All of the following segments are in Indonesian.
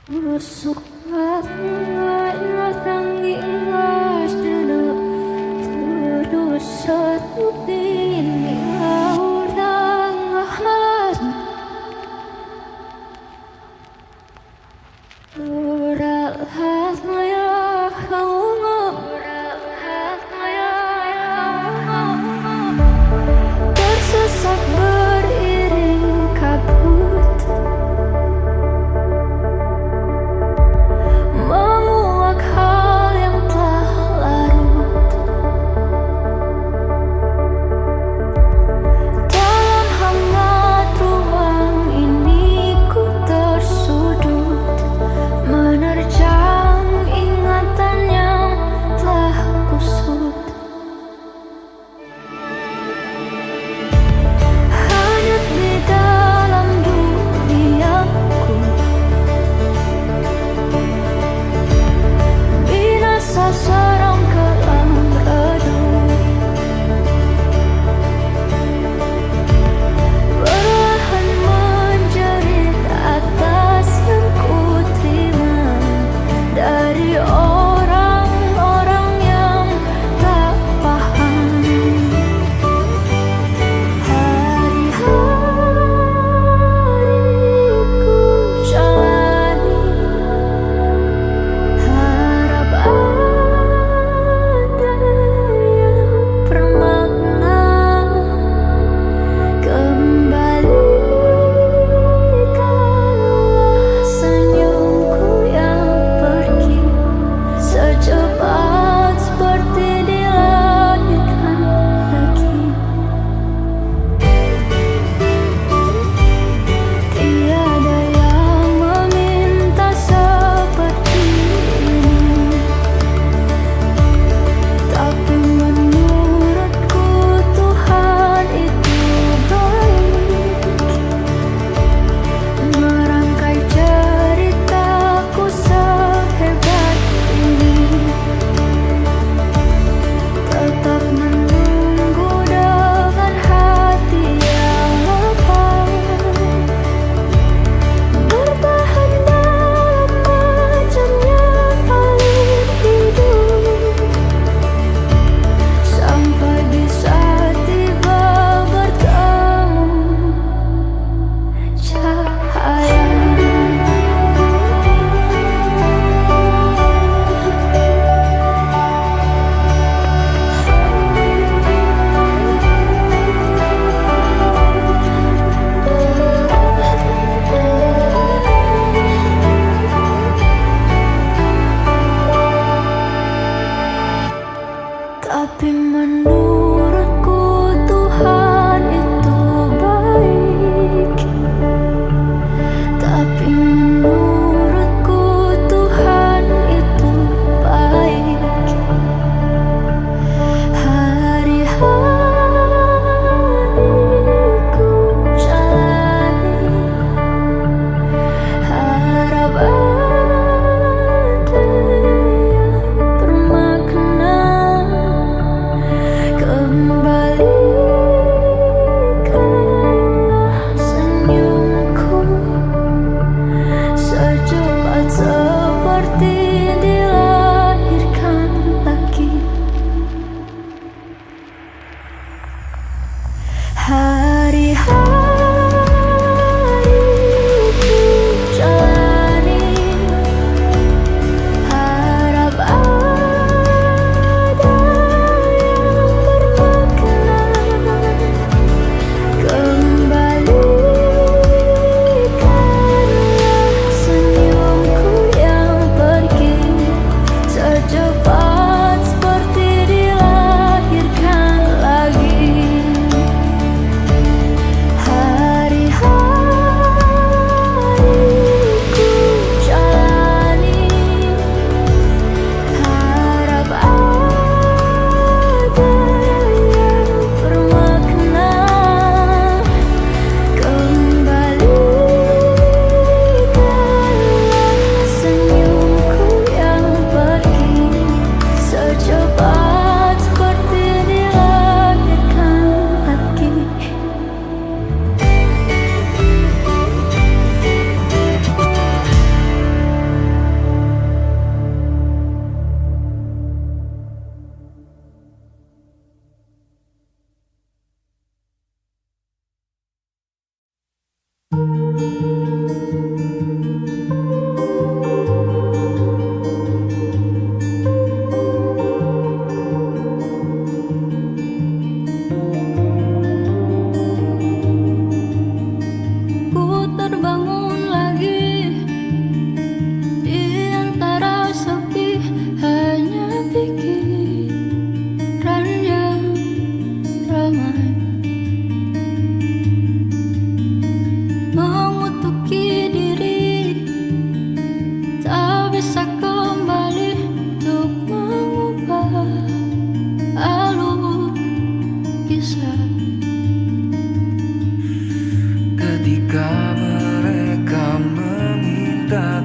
Busuk tangi ngas dulu Sudu satu dini Aurdang ahmalas Ural hasmaya kaungam Tersesat beriring kabut Menguak hal yang telah larut Dalam hangat ruang ini ku tersudut Menerjang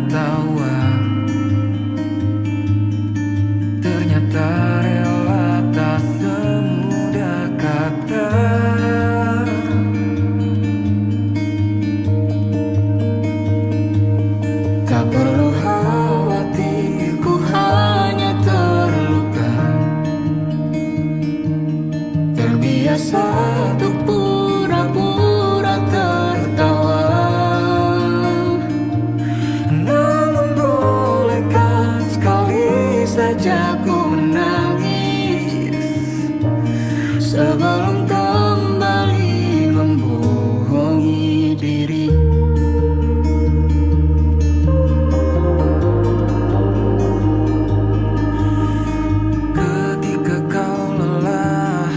tawa, ternyata rela tak semudah kata. Tak perlu khawatir, ku hanya terluka, terbiasa untuk pura-pura tertawa. Namun bolehkah sekali saja ku menangis sebelum kembali membohongi diri. Ketika kau lelah,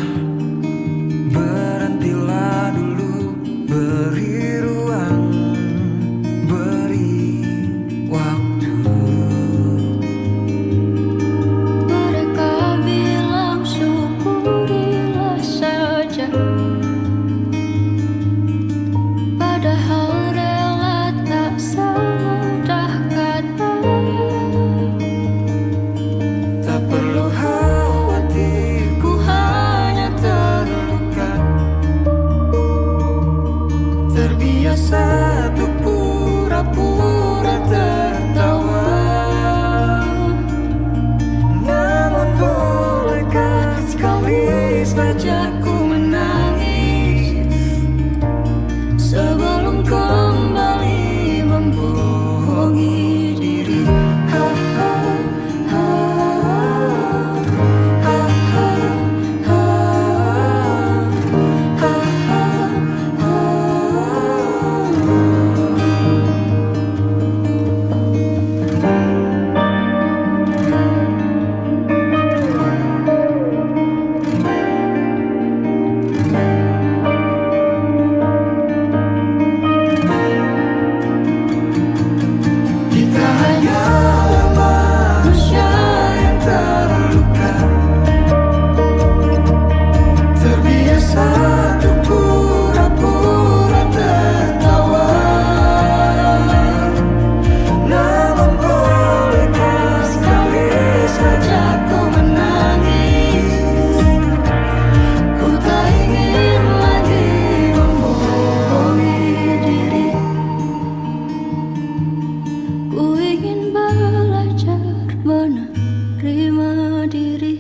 berhentilah dulu, beri ruang, beri waktu. Mereka bilang syukurilah saja, padahal rela tak semudah kata. Tak perlu khawatir, ku hanya terluka, terbiasa untuk pura-pura tertawa. Namun bolehkah sekali saja ku menangis sebelum kembali membohongi diri. Ha, ha, ha, ha, ha, ha, ha, ha, ha. Kita hanyalah manusia yang terluka, terbiasa untuk pura-pura tertawa. Namun bolehkah sekali saja ku menangis, ku tak ingin lagi membohongi diri. Ku ingin belajar menerima diri.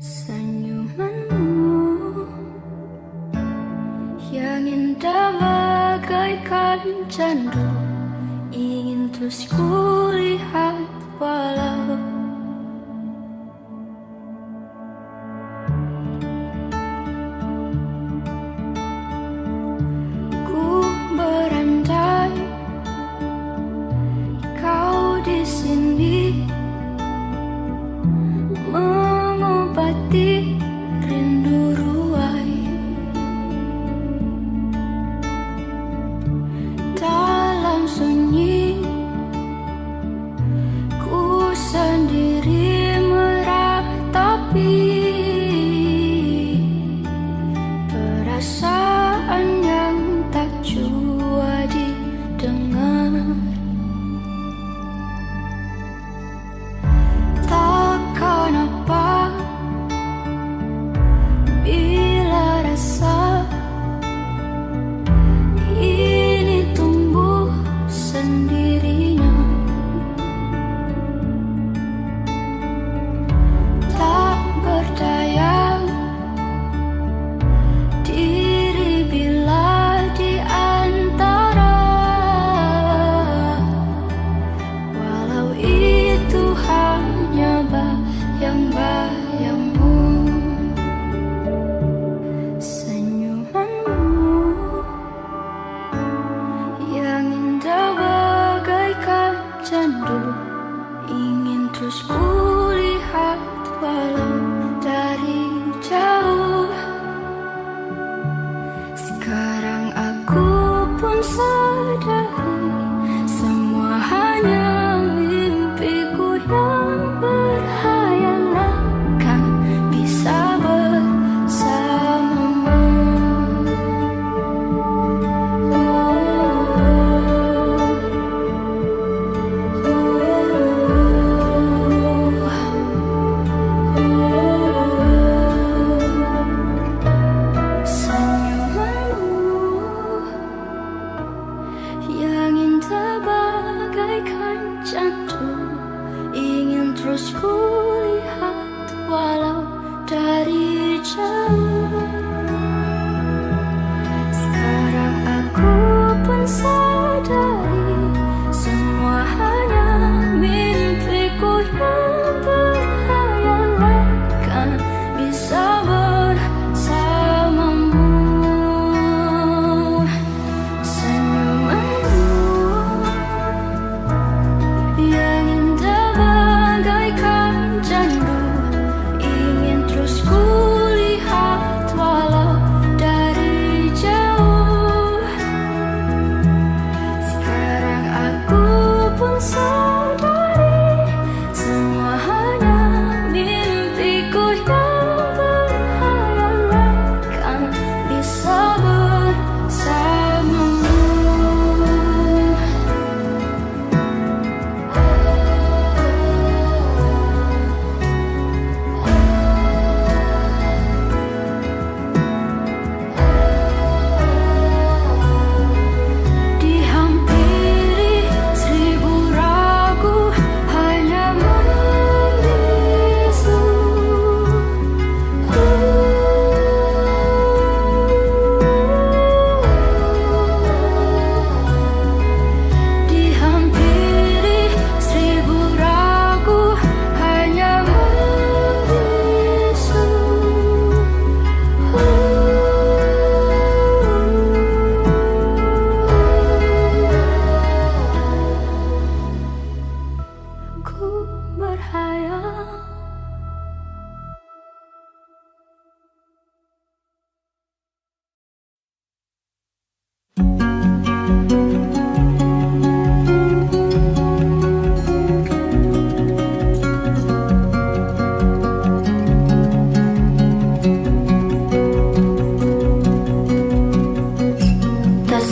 Senyumanmu yang indah bagaikan candu, ingin terus kulihat walau ku berandai kau di sini mengobati rindu ruai. Dalam sunyi ku sendiri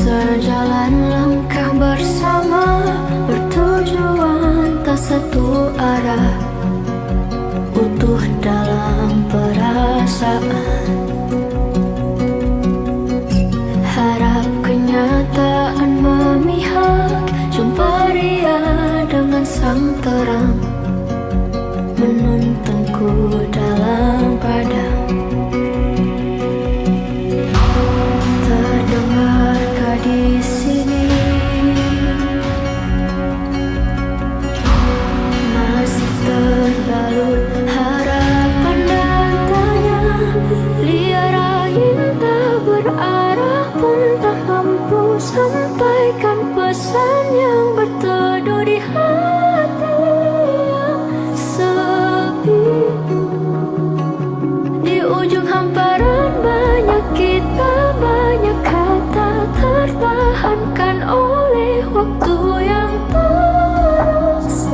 Sejalan langkah bersama, bertujuan tak satu arah, utuh dalam perasaan. Harap kenyataan memihak, jumpa dia dengan sang terang, menuntunku dalam padam. Terdengarkah di sini masih terbalut harapan dan tanya, liar angin tak berarah pun tak mampu sampaikan pesan yang berteduh di hati yang sepi. Di ujung hamparan banyak kita, banyak kata tertahankan oleh waktu yang terus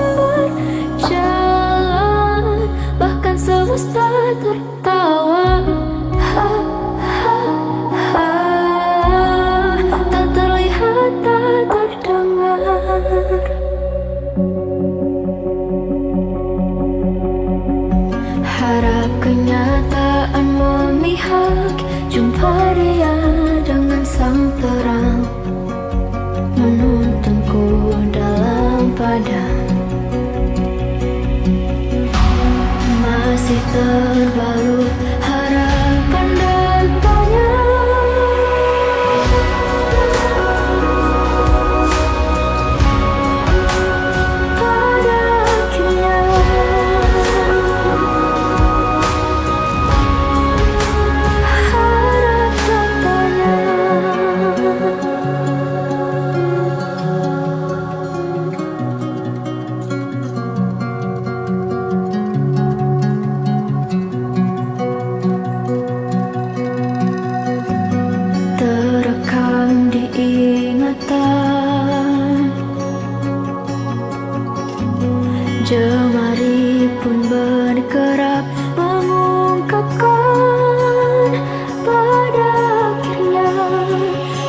berjalan. Bahkan semesta tertawa, ha, ha, ha. Tak terlihat, tak terdengar. Harap kenyataan memihak, jumpa dia dengan sang terang, menuntunku dalam padam. Masih terbalut harapan dan tanya, pada akhirnya harap katanya. Terekam di ingatan, jemari pun bergerak mengungkapkan. Pada akhirnya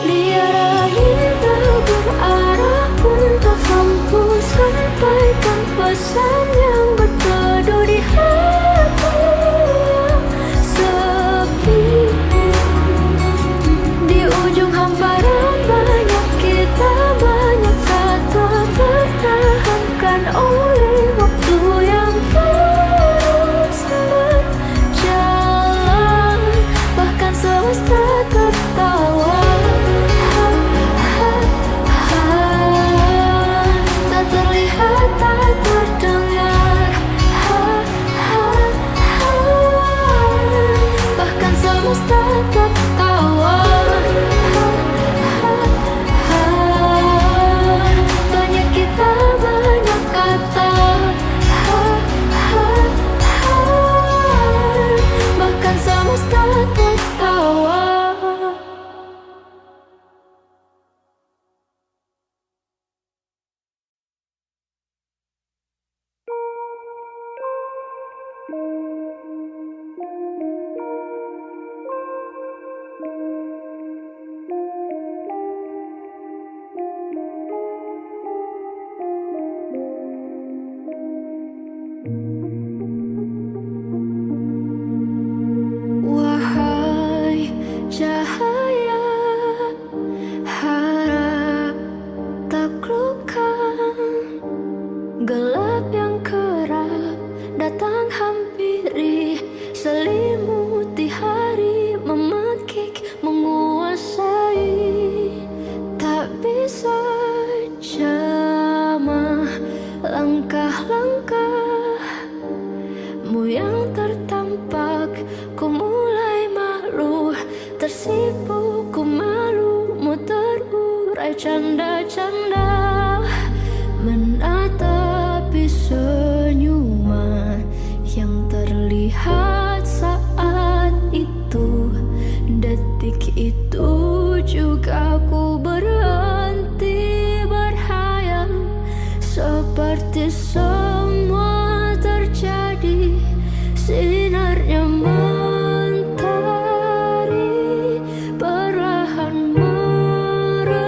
liar angin tak berarah pun tak mampu sampaikan pesan yang berteduh di hati yang sepi. Di ujung hamparan banyak kita, banyak kata tertahankan oleh waktu yang terus berjalan. Bahkan semesta tertawa, ha, ha, ha. Tak terlihat, tak terdengar, ha, ha, ha. Bahkan semesta tertawa, ha, ha, ha. Banyak kita, banyak kata, ha, ha, ha. Bahkan semesta tertawa. Wahai cahaya, harap taklukkan gelap yang kerap datang hampiri, selimuti hari, memekik, menguasai. Tak bisa jamah langkah-langkahmu yang tertampak. Ku mulai malu, tersipu, ku malumu terurai canda-canda, menatapi senyuman yang terlihat saat itu. Detik itu juga ku berhenti berhayal, seperti semua terjadi. Sinarnya mentari perlahan meredup,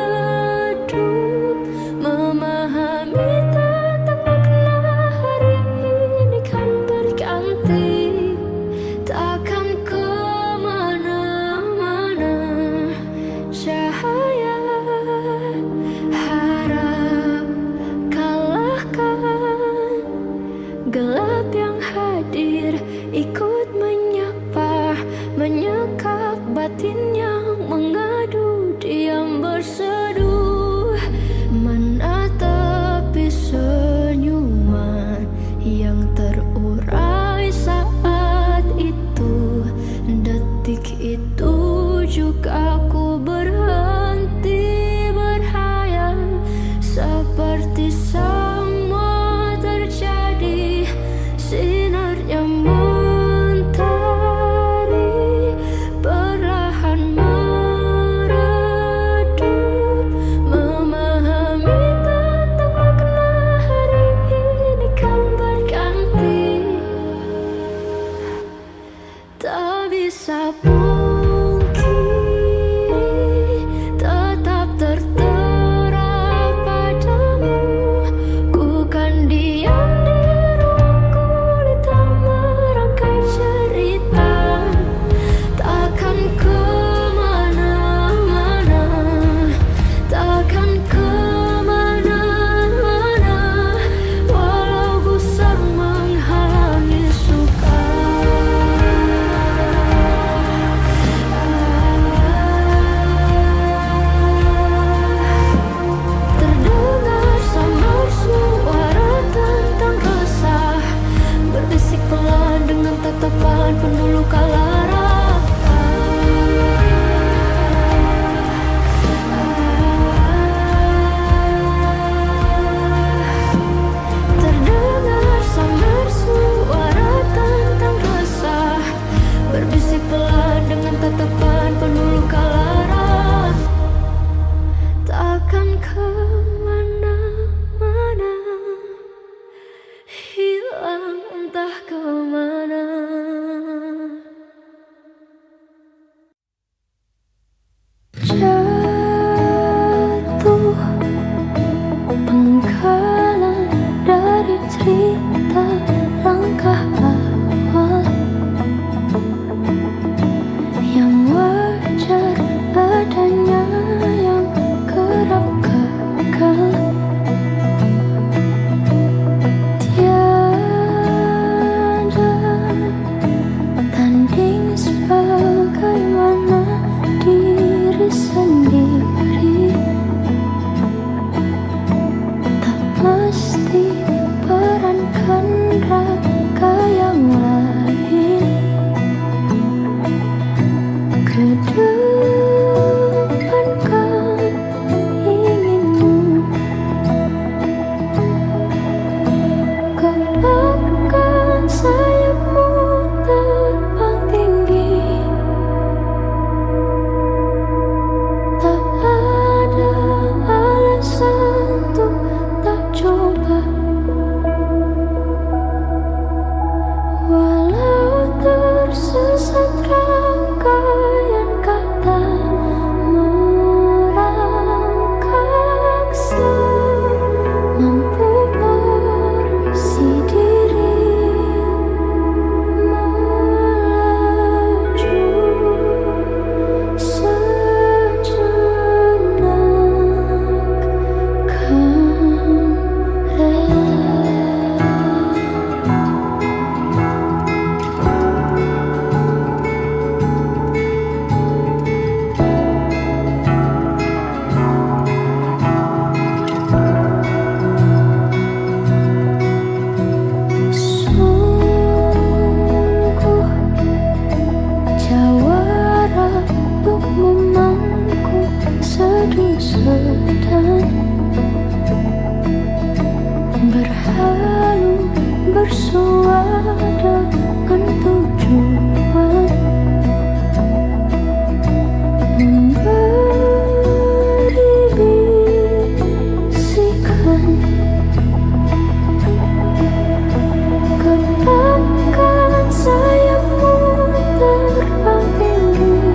sedang berhalu bersua dengan tujuan memberi bisikan kepangkan sayapmu terbang tinggi.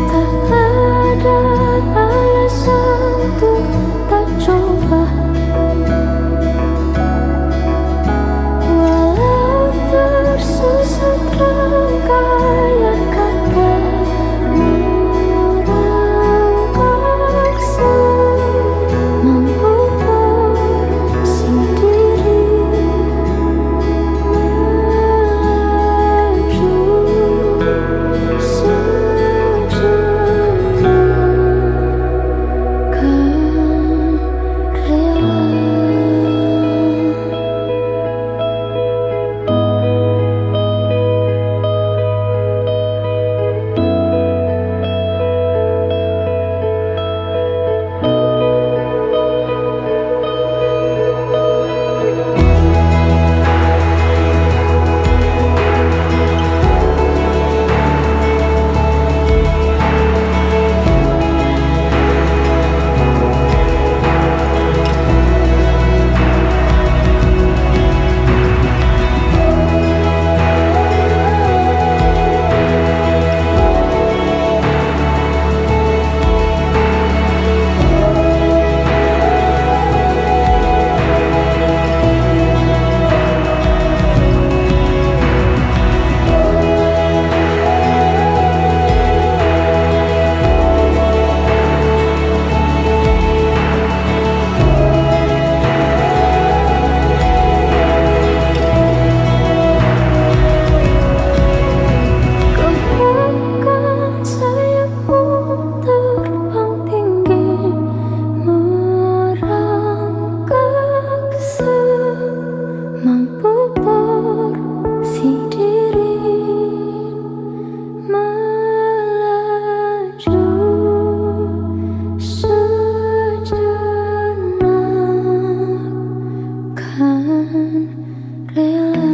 Tak ada alasan untuk tak coba, walau tersesat rangkaian kata merangkaksa, mampu bersendiri melaju sejenak kan rela. Kepangkan sayapmu terbang tinggi merangkaksa, mampu bersendiri melaju sejenak kan rela.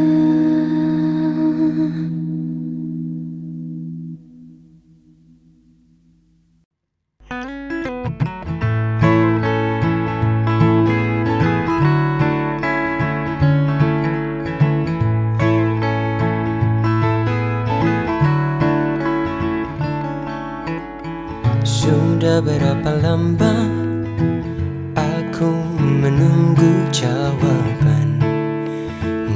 Sudah berapa lama aku menunggu jawaban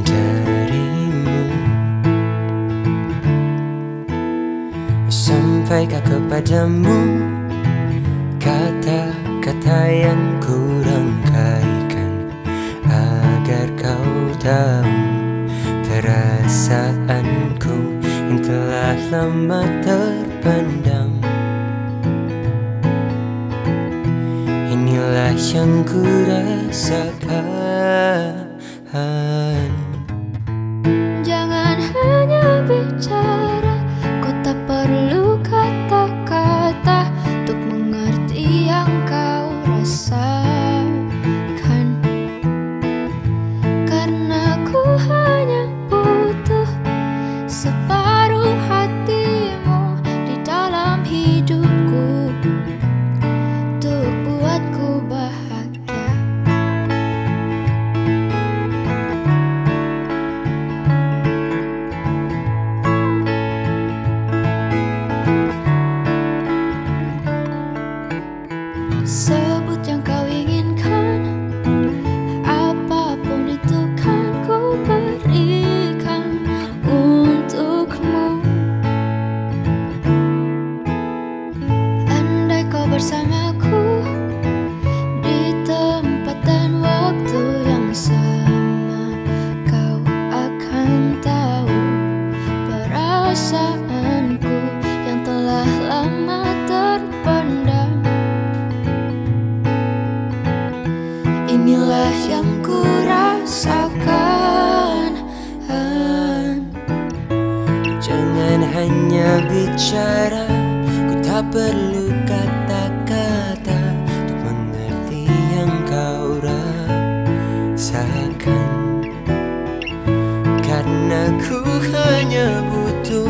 darimu. Sampaikah kepadamu kata-kata yang ku rangkaikan, agar kau tahu perasaanku yang telah lama terpendam. Inilah yang ku rasakan. Jangan hanya bicara, kau tak perlu kata-kata untuk mengerti yang kau rasakan. Karena ku hanya butuh separuh hatimu di dalam hidupku untuk buatku bahagia. Sebut yang kau inginkan, apapun itu kan ku berikan untukmu. Andai kau bersamaku di tempat dan waktu yang sama, kau akan tahu perasaanku yang telah lama terpendam. Inilah yang ku rasakan. Jangan hanya bicara, ku tahu Tak perlu kata-kata untuk mengerti yang kau rasakan. Karena ku hanya butuh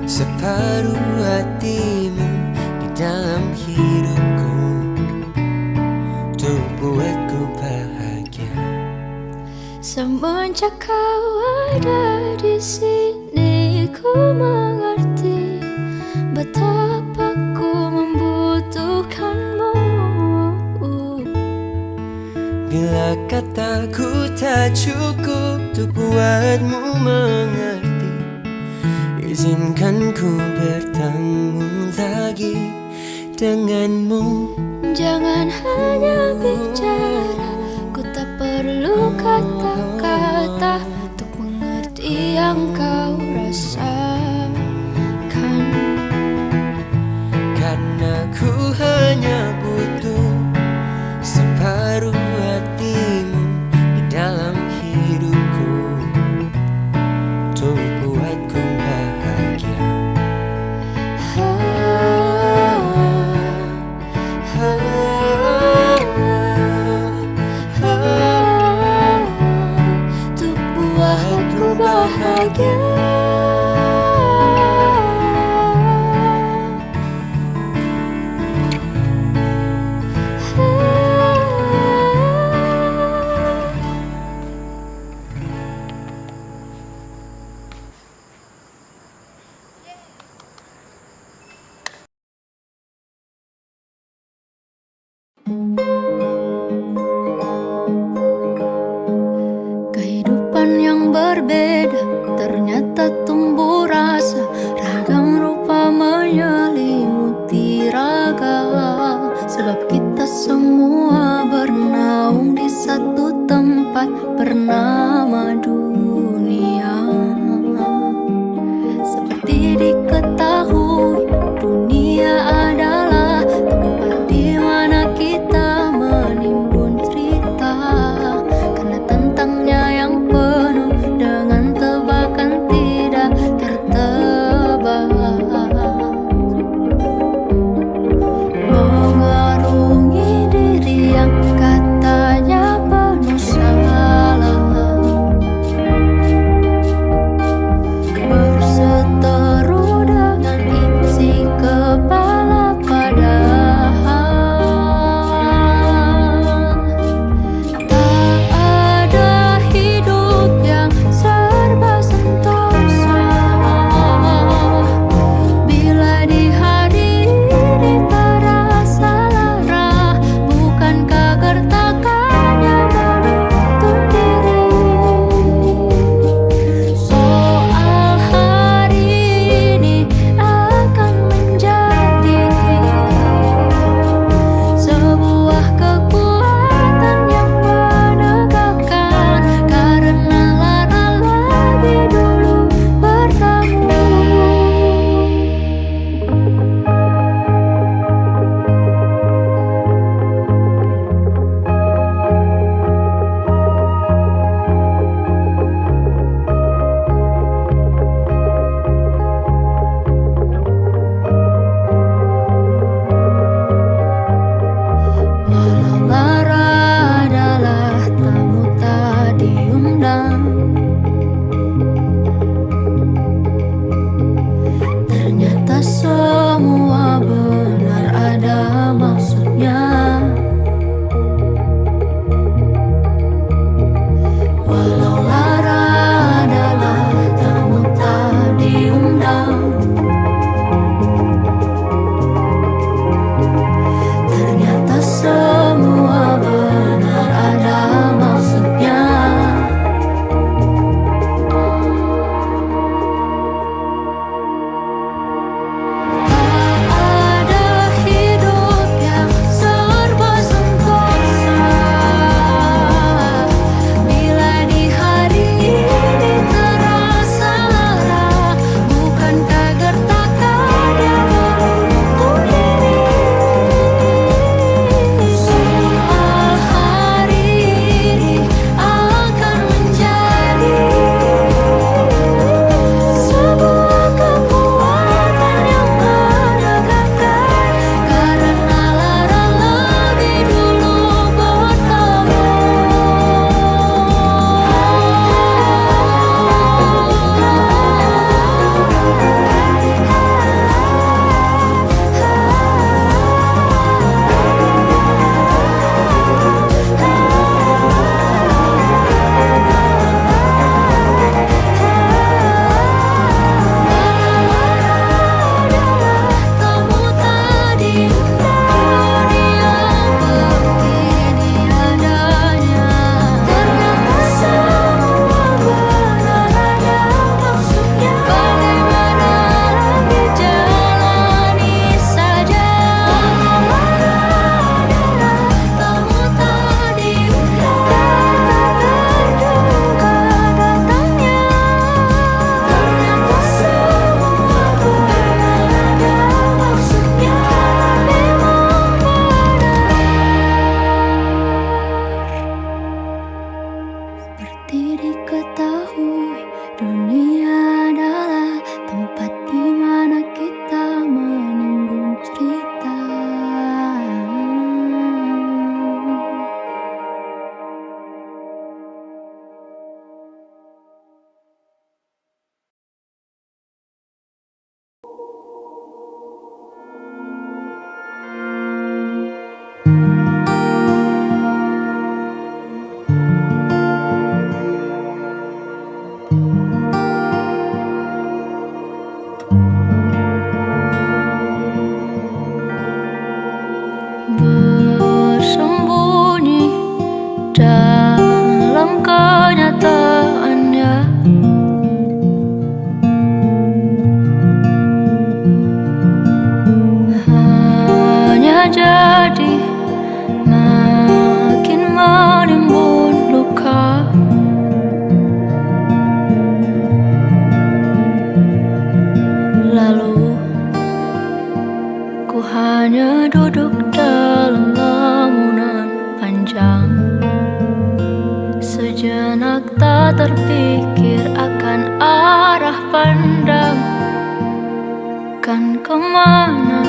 separuh hatimu di dalam hidupku untuk buatku bahagia. Semenjak kau ada di sini, ku mengerti betapa ku membutuhkanmu. Bila kataku tak cukup untuk buatmu mengerti, izinkan ku bertemu lagi denganmu. Jangan hanya bicara, ku tak perlu kata-kata untuk mengerti yang kau rasakan. Karena ku hanya butuh separuh hatimu di dalam hidupku untuk buatku bahagia. Untuk buatku bahagia. Kehidupan yang berbeda ternyata tumbuh rasa, ragam rupa menyelimuti raga. Sebab kita semua bernaung di satu tempat bernama dunia. Seperti diketahui, dunia adalah tempat di mana kita menimbun cerita. Karena tentangnya yang penuh dengan tebakan tidak tertebak. Mengarungi Ku hanya duduk dalam lamunan panjang. Sejenak tak terpikir akan arah pandang. Kan kemana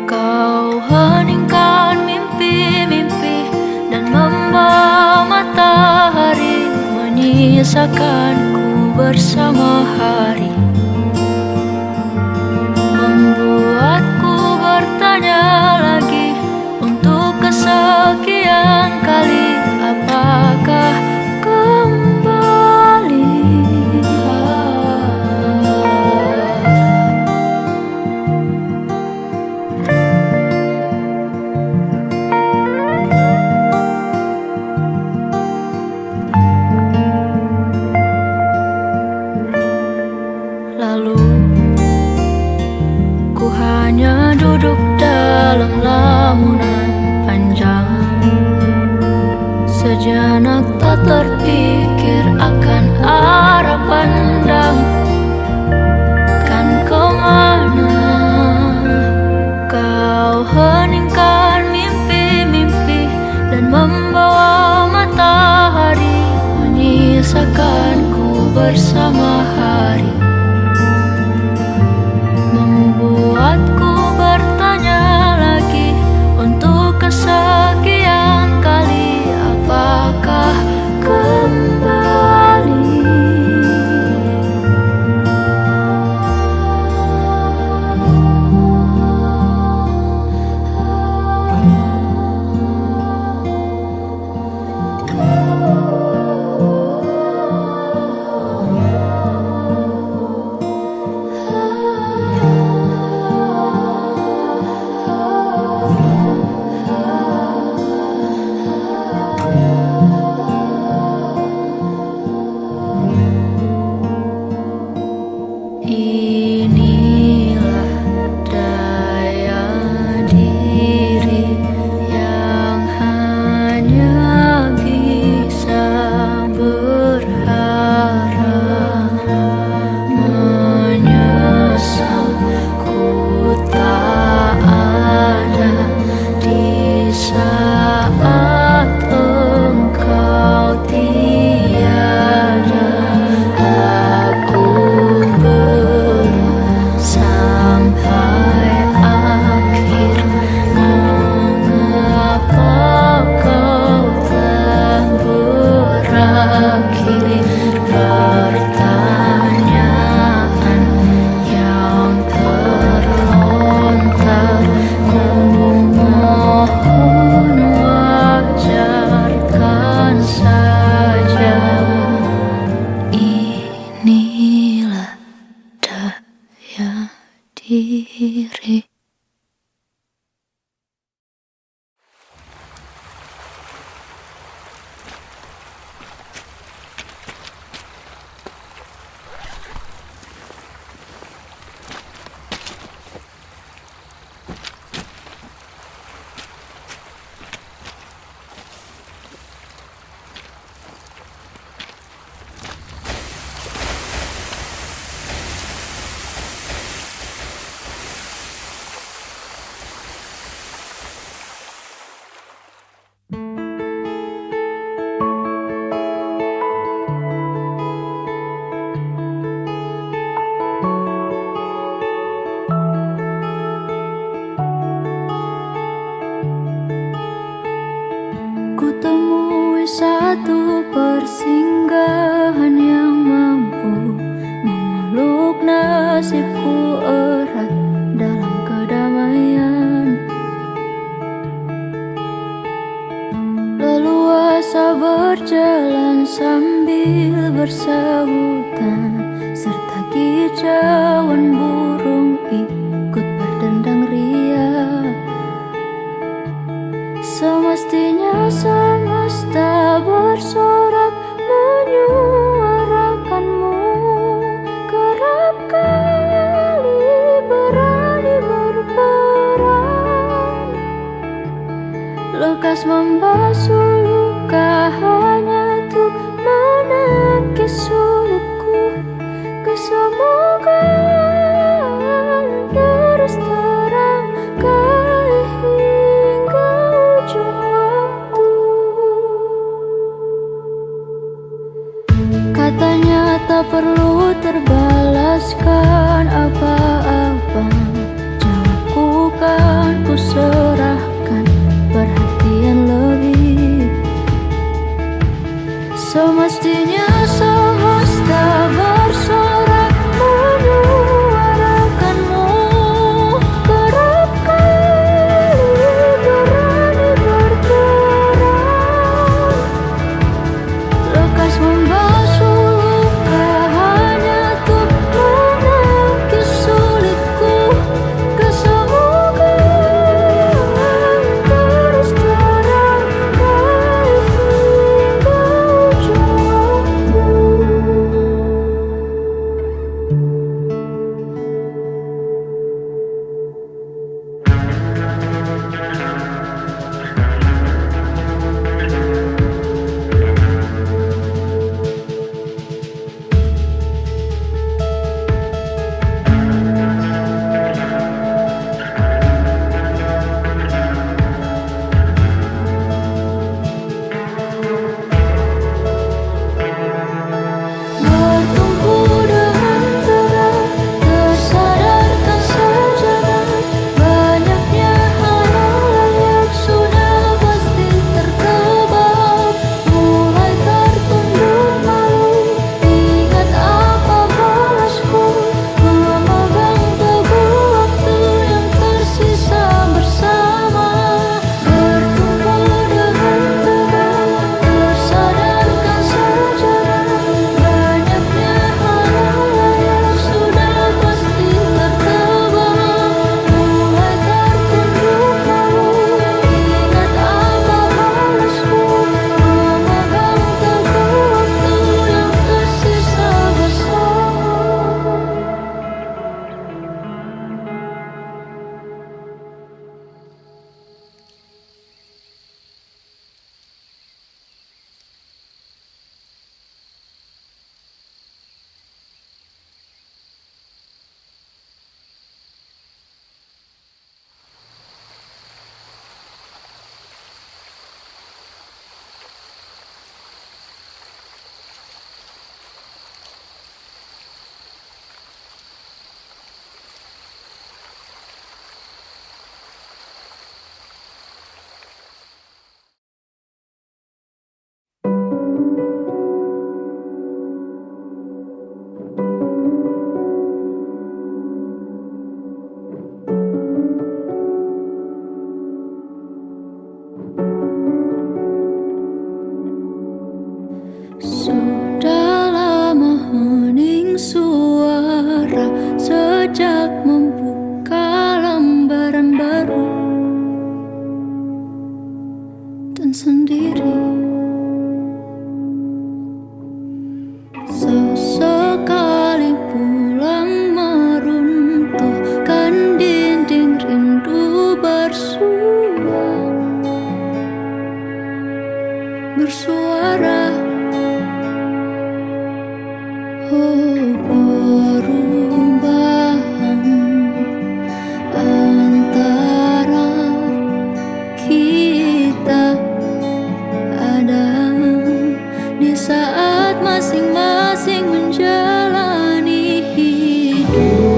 kau heningkan mimpi-mimpi dan membawa matahari, menyisakanku bersama hari. Membuatku bertanya lagi untuk kesekian kali, apakah kembali? Lalu ku hanya duduk dalam lamunan panjang. Sejenak tak terpikir akan arah pandang. Kan kemana kau heningkan mimpi-mimpi dan membawa matahari, menyisakanku bersama hari. Membuatku bertanya lagi untuk kesekian kali, apakah kembali? Inilah daya diri yang hanya bisa berharap. Menyesal ku tak ada di saat engkau tiada. Aku sampai akhir, mengapa kau tak berakhir? Pertanyaan yang terlontar, ku mohon wajarkan saja. Inilah daya diri. Ku temui satu persinggahan yang mampu memeluk nasibku erat dalam kedamaian. Leluasa berjalan sambil bersahutan, serta kicauan burung ikut berdendang riang. Semestinya semesta bersorak menyuarakanmu, kerap kali berani berperan. Lekas membasuh luka hanya untuk menangkis sulitku. Kesemogaan terus akan ku serahkan perhatian lebih. Semestinya semesta bersorak menyuarakanmu. Kerap kali berani bergerak, lekas membasuh luka hanya untuk menangkis sulitku. Kesemoga terus terangkai hingga ujung waktu. Bertumpu dengan tegak, tersadarkan sejenak, banyaknya hal yang sudah pasti tertebak. Mulai tertunduk malu, ingat apa balasku, memegang teguh waktu yang tersisa bersama. Bertumpu dengan tegak, tersadarkan sejenak, banyaknya hal yang sudah pasti tertebak. Mulai tertunduk malu, ingat apa balasku, memegang teguh waktu yang tersisa bersama. Sudah lama hening suara sejak membuka lembaran baru dan sendiri. Sesekali pulang meruntuhkan dinding rindu bersuara. Oh, perubahan antara kita ada di saat masing-masing menjalani hidup.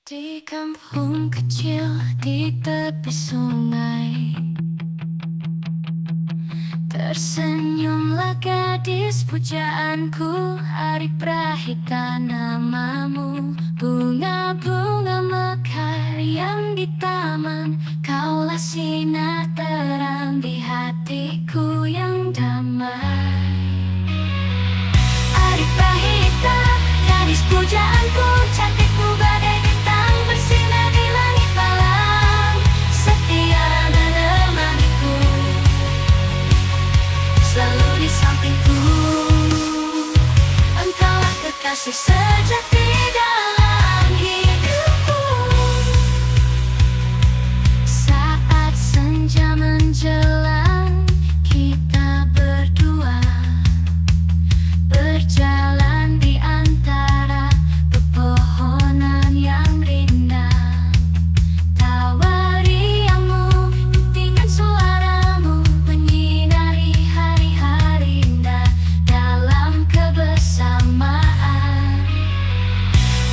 Di kampung kecil di tepi sungai, tersenyumlah gadis pujaanku. Ari Prahita namamu. Bunga-bunga mekar yang di taman, kaulah sinar terang di hatiku yang damai. Ari Prahita, gadis pujaanku, cantikmu bagai bintang bersinar di langit malam, setia menemaniku, selalu di sampingku. Engkaulah kekasih sejati dalam hidupku. Saat senja menjelang, kita berdua berjalan di antara pepohonan yang rindang. Tawa riangmu dengan suaramu menyinari hari-hari indah dalam kebersamaan.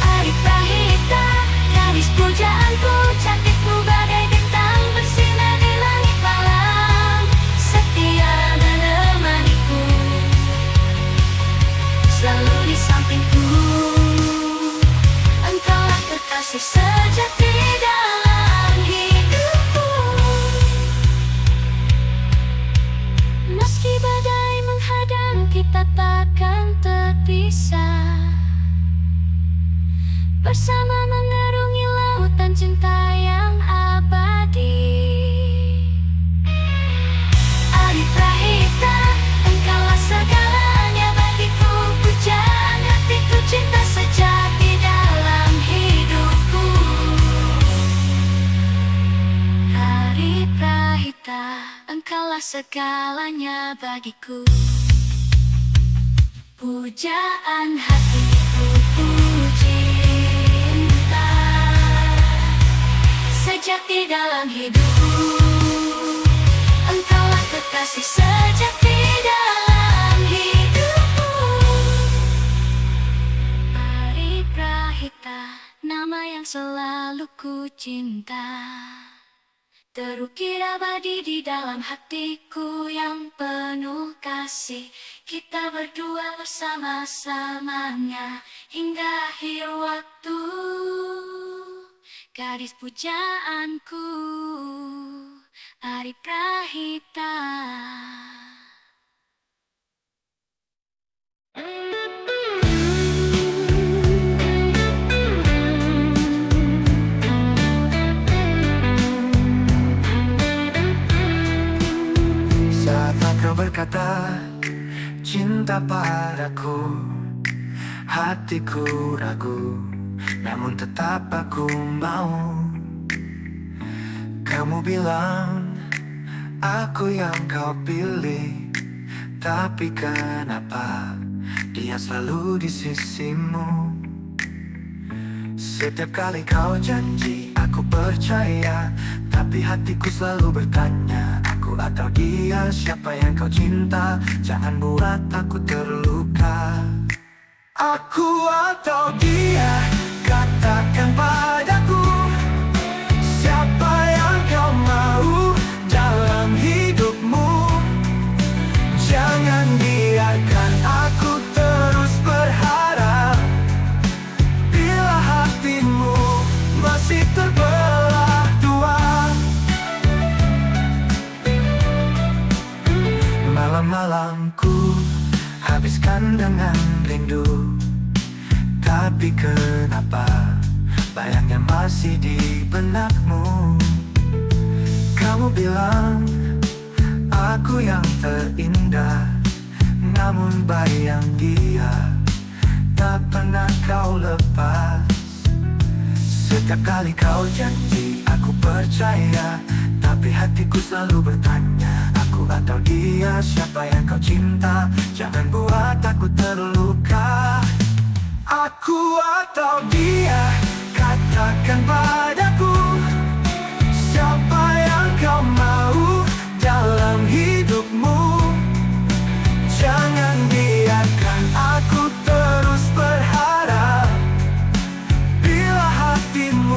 Ari Prahita, gadis pujaanku, cantikmu bagai bintang bersinar di langit malam, setia menemaniku, selalu di sampingku. Engkaulah kekasih sejati dalam hidupku. Meski badai menghadang, kita takkan terpisah, bersama mengarungi lautan cinta yang abadi. Ari Prahita, engkaulah segalanya bagiku, pujaan hatiku, cinta sejati dalam hidupku. Ari Prahita, engkaulah segalanya bagiku, pujaan hatiku, cinta sejati dalam hidupku. Engkaulah kekasih sejati dalam hidupku. Ari Prahita, nama yang selalu ku cinta, terukir abadi di dalam hatiku yang penuh kasih. Kita berdua bersama-samanya hingga akhir waktu. Gadis pujaanku, Ari Prahita. Saat engkau berkata cinta padaku, hatiku ragu, namun tetap aku mau. Kamu bilang aku yang kau pilih, tapi kenapa dia selalu di sisimu? Setiap kali kau janji aku percaya, tapi hatiku selalu bertanya, aku atau dia, siapa yang kau cinta? Jangan buat aku terluka. Aku atau dia, katakan padaku, siapa yang kau mau dalam hidupmu? Jangan biarkan aku terus berharap, bila hatimu masih terbelah dua. Malam-malamku habiskan dengan rindu, tapi kenapa bayangnya masih di benakmu? Kamu bilang aku yang terindah, namun bayang dia tak pernah kau lepas. Setiap kali kau janji aku percaya, tapi hatiku selalu bertanya, aku atau dia, siapa yang kau cinta? Jangan buat aku terluka. Aku atau dia, katakan padaku, siapa yang kau mau dalam hidupmu? Jangan biarkan aku terus berharap, bila hatimu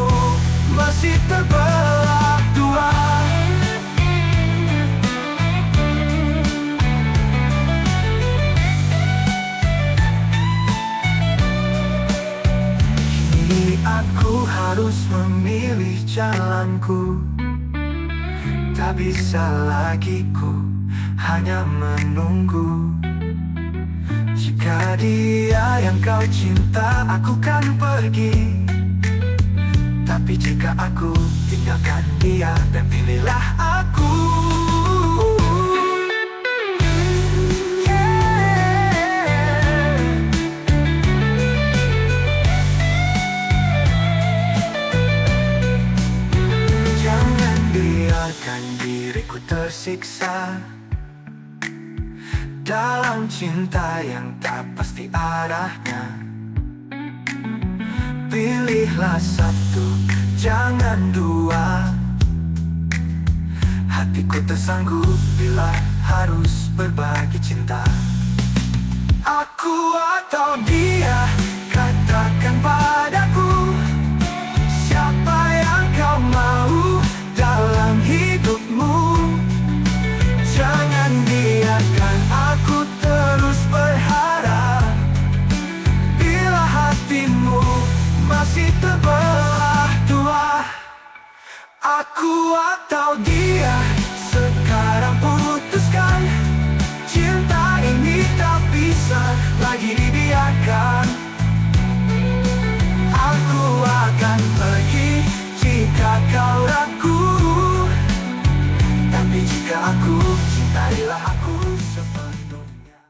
harus memilih jalanku. Tak bisa lagi ku hanya menunggu. Jika dia yang kau cinta, aku kan pergi. Tapi jika aku tinggalkan dia dan pilihlah aku, jangan biarkan diriku tersiksa dalam cinta yang tak pasti arahnya. Pilihlah satu, jangan dua. Hatiku tersanggup bila harus berbagi cinta. Aku atau dia, katakan padaku, siapa yang kau mau dalam hidupmu. Jangan biarkan aku terus berharap bila hatimu masih terbelah dua. Aku atau dia, sekarang putuskan. Cinta ini tak bisa lagi dibiarkan. Aku akan pergi jika kau ragu. Tapi jika aku, cintailah aku sepenuhnya.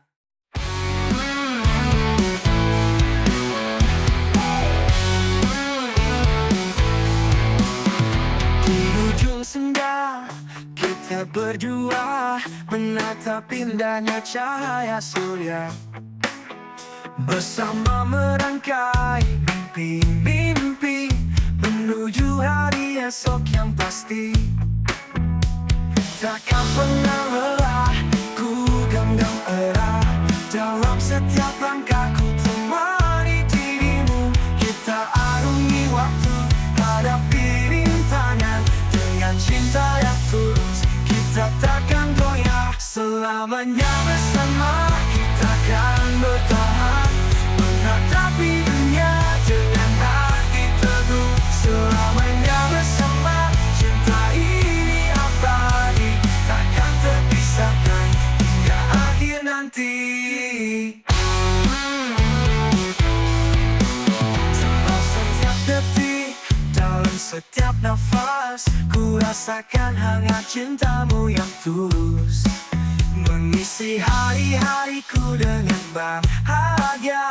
Di ujung senja kita berdua menatap indahnya cahaya surya, bersama merangkai mimpi-mimpi menuju hari esok yang pasti. Takkan pernah lelah, ku genggam erat dalam setiap langkahku, temani dirimu. Kita arungi waktu, hadapi rintangan dengan cinta yang tulus. Kita takkan goyah, selamanya bersama. Kita akan bertahan, menghadapi dunia dengan hati teguh. Selamanya bersama, cinta ini abadi, takkan terpisahkan hingga akhir nanti. Dalam setiap detik, dalam setiap nafas, ku rasakan hangat cintamu yang tulus, mengisi hari-hariku dengan bahagia,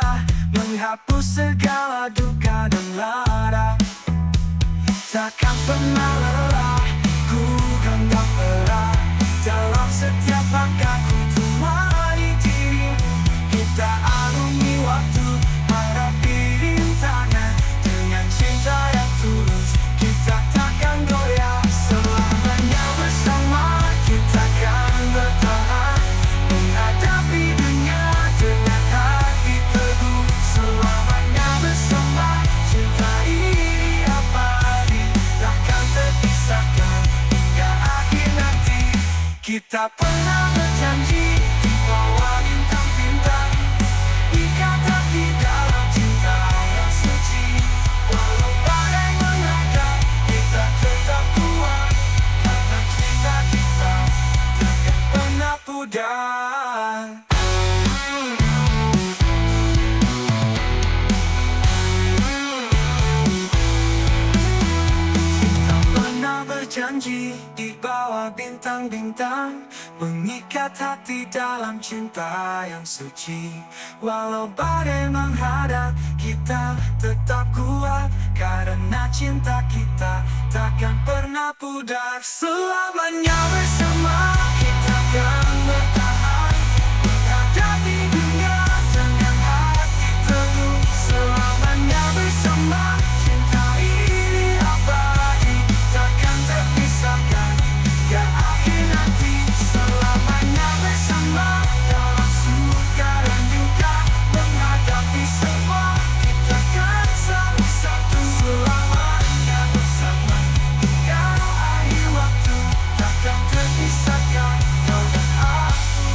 menghapus segala duka dan lara. Takkan pernah lelah, ku genggam erat dalam setiap langkahku, temani dirimu. Kita arungi waktu, hadapi rintangan dengan cinta yang tulus. Kita takkan goyah, selamanya bersama. Kita akan bertahan, menghadapi dunia dengan hati teguh. Selamanya bersama, cinta ini abadi, takkan terpisahkan hingga akhir nanti. Kita pernah berjanji di bawah bintang-bintang, ikatan di dalam cinta yang suci. Walau badai menghadap, kita tetap kuat, karena cinta kita takkan pernah pudar. Kita pernah berjanji di bawah bintang-bintang, mengikat hati dalam cinta yang suci. Walau badai menghadap, kita tetap kuat, karena cinta kita takkan pernah pudar. Selamanya bersama, kita akan bertahan, menghadapi dunia dengan hati teguh. Selamanya bersama, cinta ini abadi, takkan terpisahkan hingga akhir nanti. Selamanya bersama, dalam suka dan duka, menghadapi semua, kita kan selalu satu. Selamanya bersama hingga akhir waktu, takkan terpisahkan kau dan aku.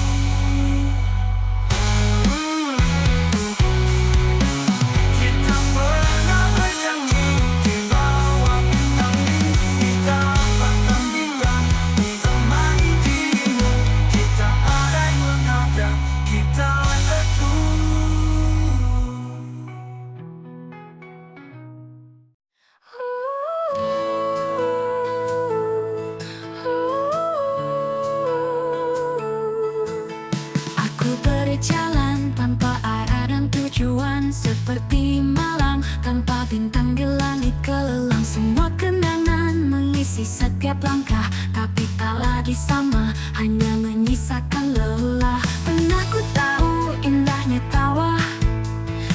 berjalan tanpa arah dan tujuan, seperti malam tanpa bintang di langit kelelang. Semua kenangan mengisi setiap langkah, tapi tak lagi sama, hanya menyisakan lelah. Pernah ku tahu indahnya tawa,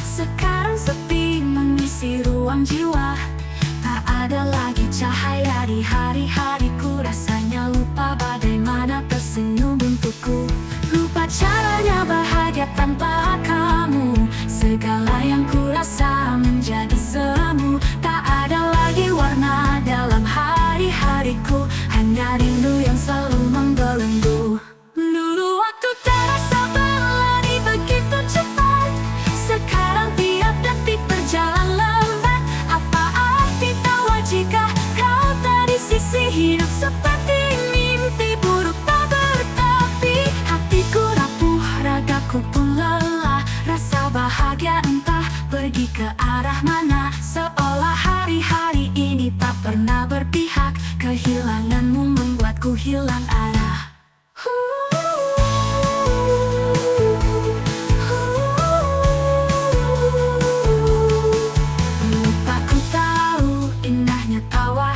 sekarang sepi mengisi ruang jiwa. Tak ada lagi cahaya di hari-hariku, rasanya lupa bagaimana tersenyum untukku. Lupa caranya bahagia tanpa kamu, segala yang ku rasa menjadi semu. Tak ada lagi warna dalam hari-hariku, hanya rindu yang selalu membelenggu. Dulu waktu terasa berlari begitu cepat, sekarang tiap detik berjalan lambat. Apa arti tawa jika kau tak di sisi hidup, seperti mimpi buruk tak bertepi. Hatiku rapuh, ragaku pun lelah, rasa bahagia entah pergi ke arah mana. Seolah hari-hari ini tak pernah berpihak, kehilanganmu membuatku hilang arah. Lupa ku tahu indahnya tawa,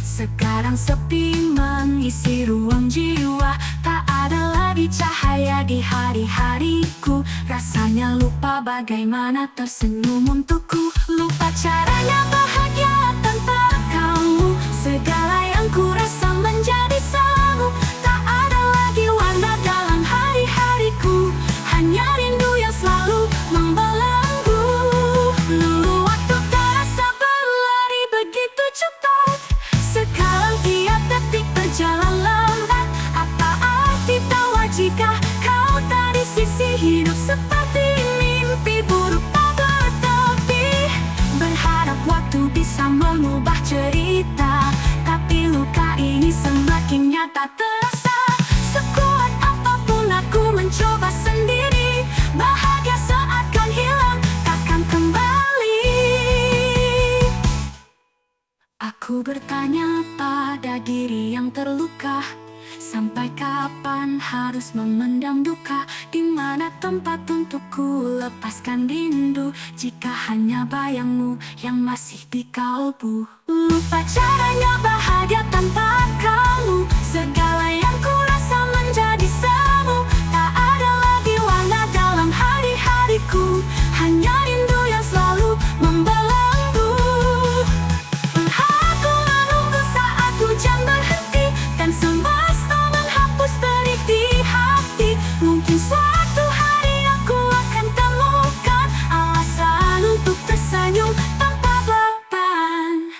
sekarang sepi mengisi ruang jiwa. Tak ada lagi cahaya di hari-hariku, rasanya lupa bagaimana tersenyum untukku. Lupa caranya bahagia tanpa kamu, segala yang ku rasa menjadi semu. Tak ada lagi warna dalam hari-hariku, hanya rindu yang selalu membelenggu. Dulu waktu terasa berlari begitu cepat, sekarang tiap detik berjalan lambat. Apa arti tawa jika kau tak di sisi hidup, seperti mimpi buruk tak bertepi. Berharap waktu bisa mengubah cerita, tapi luka ini semakin nyata terasa. Sekuat apapun aku mencoba sendiri, bahagia seakan hilang, takkan kembali. Aku bertanya pada diri yang terluka, sampai kapan harus memendam duka? Di mana tempat untukku lepaskan rindu, jika hanya bayangmu yang masih di kalbu? Lupa caranya bahagia tanpa kamu, segala yang ku rasa menjadi semu. Tak ada lagi warna dalam hari-hariku, hanya rindu yang selalu membelenggu. Aku menunggu saat hujan berhenti, dan semesta menghapus perih di hati. Mungkin suatu hari aku akan temukan alasan untuk tersenyum tanpa beban.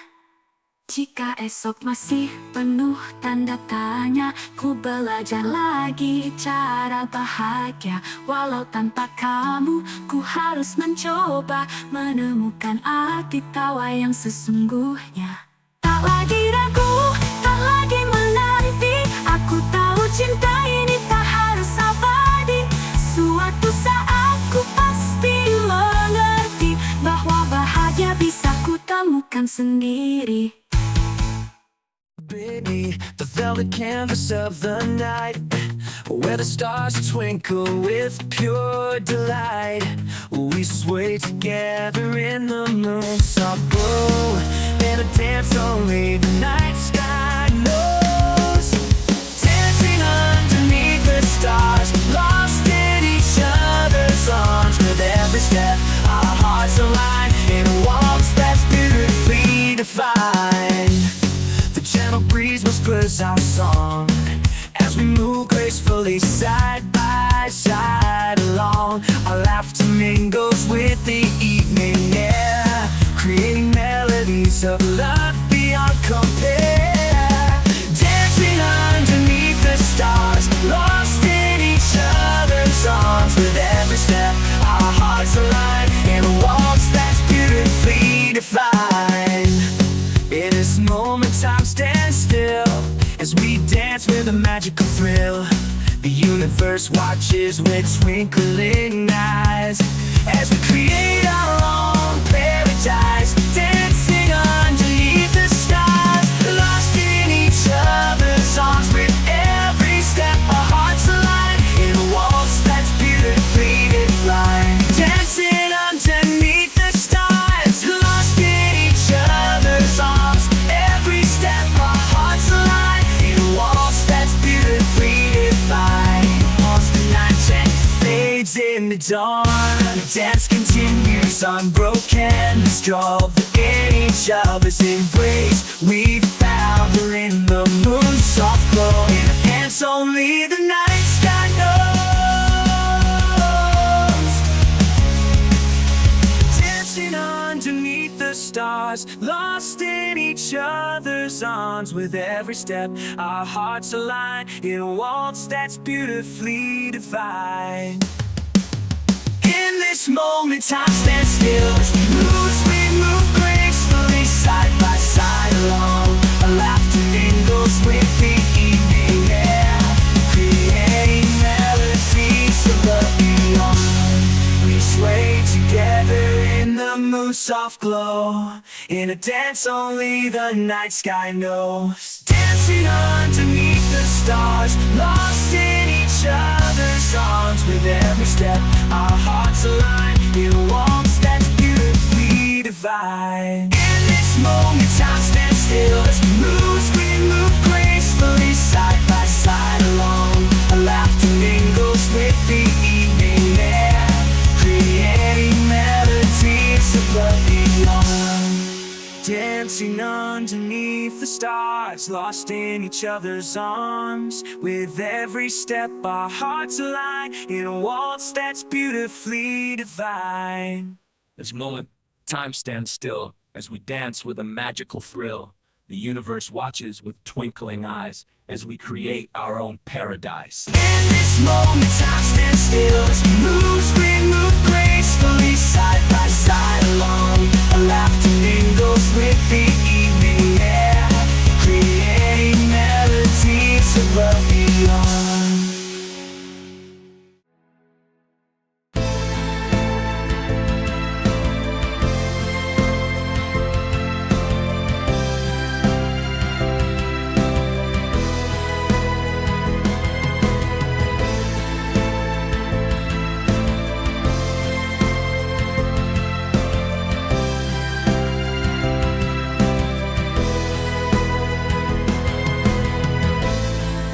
Jika esok masih penuh tanda tanya, ku belajar lagi cara bahagia. Walau tanpa kamu, ku harus mencoba menemukan arti tawa yang sesungguhnya. Tak lagi ragu, tak lagi menanti, aku tahu cinta ini tak harus abadi. Suatu saat ku pasti mengerti bahwa bahagia bisa ku temukan sendiri. Beneath the velvet canvas of the night, where the stars twinkle with pure delight, we sway together in the moon's soft glow, in a dance only the night sky knows. Dancing underneath the stars, lost in each other's arms. With every step, our hearts align in a waltz that's beautifully defined. Gentle breeze whispers our song as we move gracefully side by side along. Our laughter mingles with the evening air, creating melodies of love beyond compare. Dancing underneath the stars, lost in each other's arms. With every step, our hearts align in a waltz that's beautifully defined. In this moment, time stands still as we dance with a magical thrill. The universe watches with twinkling eyes as we create our own paradise. Dancing underneath the stars, lost in each other's arms. With every step, our hearts align in a waltz that's beautifully the dawn. The dance continues unbroken. The struggle in each other's embrace. We found her in the moon's soft glow. In her hands only the night sky knows. Dancing underneath the stars, lost in each other's arms. With every step our hearts align in a waltz that's beautifully divine. In this moment time stands still. As we move gracefully side by side along. Our laughter mingles with the evening air, creating melodies of love beyond. We sway together in the moon's soft glow. In a dance only the night sky knows. Dancing underneath the stars, lost in each other's arms. With every step our hearts align in a waltz that's beautifully divine. In this moment time stands still. As we move gracefully side by side along. Our laughter mingles with the evening air, creating melodies of love beyond. Dancing underneath the stars, lost in each other's arms. With every step our hearts align in a waltz that's beautifully divine. This moment, time stands still as we dance with a magical thrill. The universe watches with twinkling eyes as we create our own paradise. In this moment time stands still. As we move gracefully side by side along. Our laughter mingles with the evening air, creating melodies of love beyond.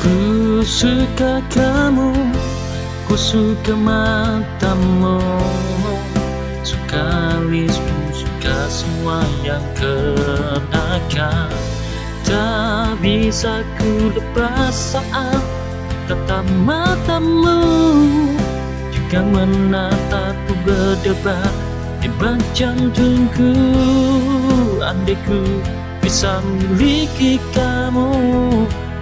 Ku suka kamu, ku suka matamu, suka alismu, suka semua yang kenakan. Tak bisa ku lepas saat tatap matamu, juga menatapku berdebar di bak jantungku. Andai ku bisa miliki kamu,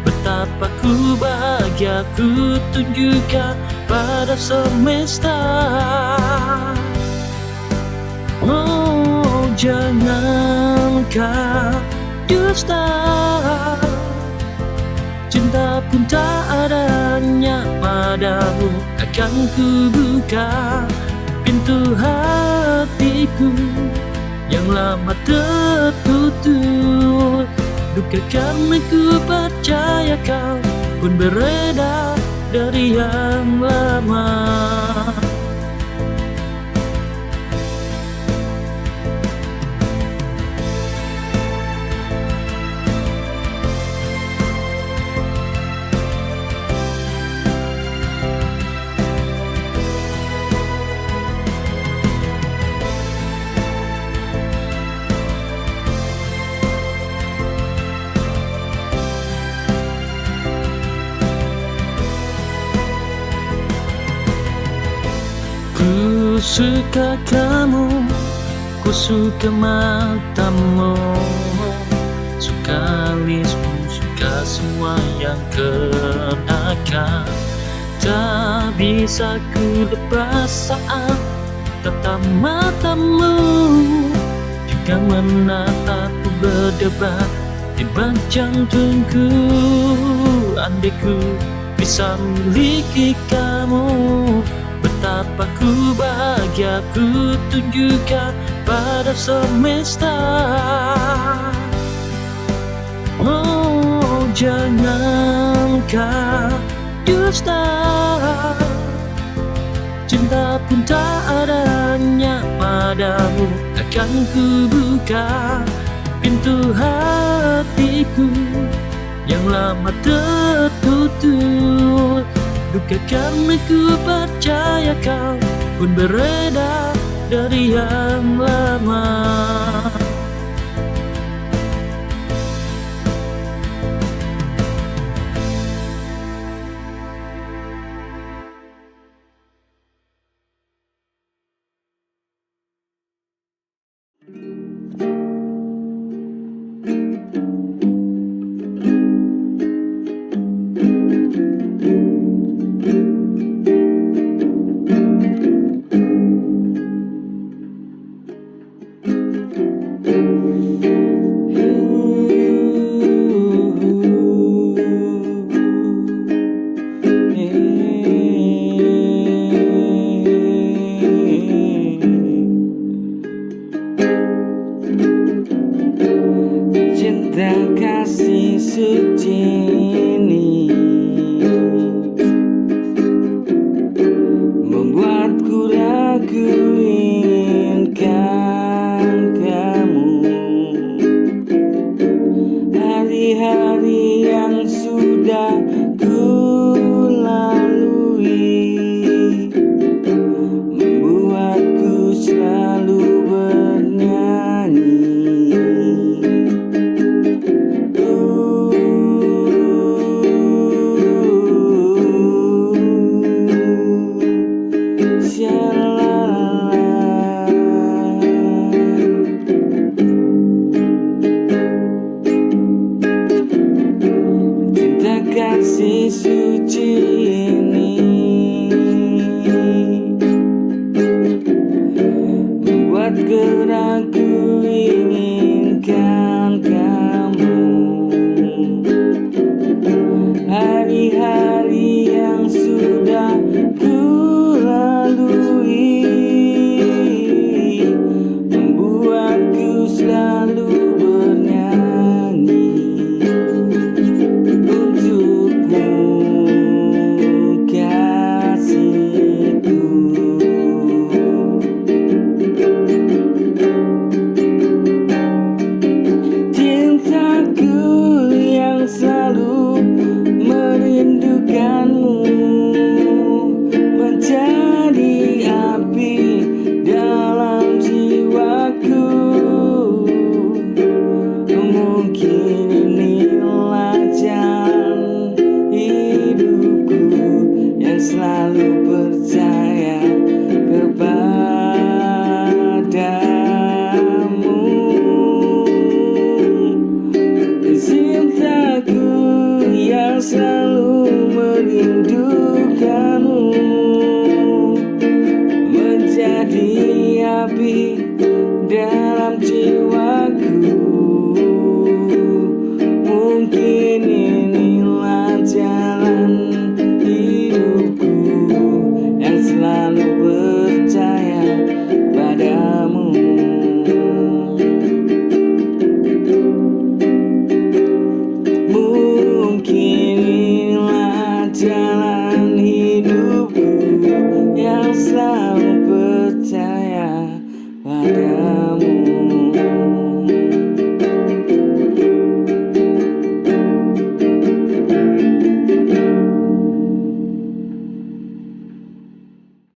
betapa ku bahagia, ku tunjukkan pada semesta. Oh, jangankan dusta, cinta pun tak adanya padamu. Akan ku buka pintu hatiku yang lama tertutup. Duka karena ku percaya kau pun beredar dari yang lama. Ku suka kamu, ku suka matamu, suka alismu, suka semua yang kenakan. Tak bisa ku lepas saat tatap matamu, juga menatapku berdebar di bak jantungku. Andai ku bisa miliki kamu, betapa ku bahagia, ku tunjukkan pada semesta. Oh, jangankan dusta, cinta pun tak adanya padamu. Akan ku buka pintu hatiku yang lama tertutup. Duka karena ku percaya kau pun beredar dari yang lama. Cinta kasih suci ini membuatku ragu inginkan kamu. Hari-hari yang sudah ku lalui membuatku selalu bernyanyi. Cinta kasih suci ini membuatku ragu inginkan kamu. Hari-hari yang sudah ku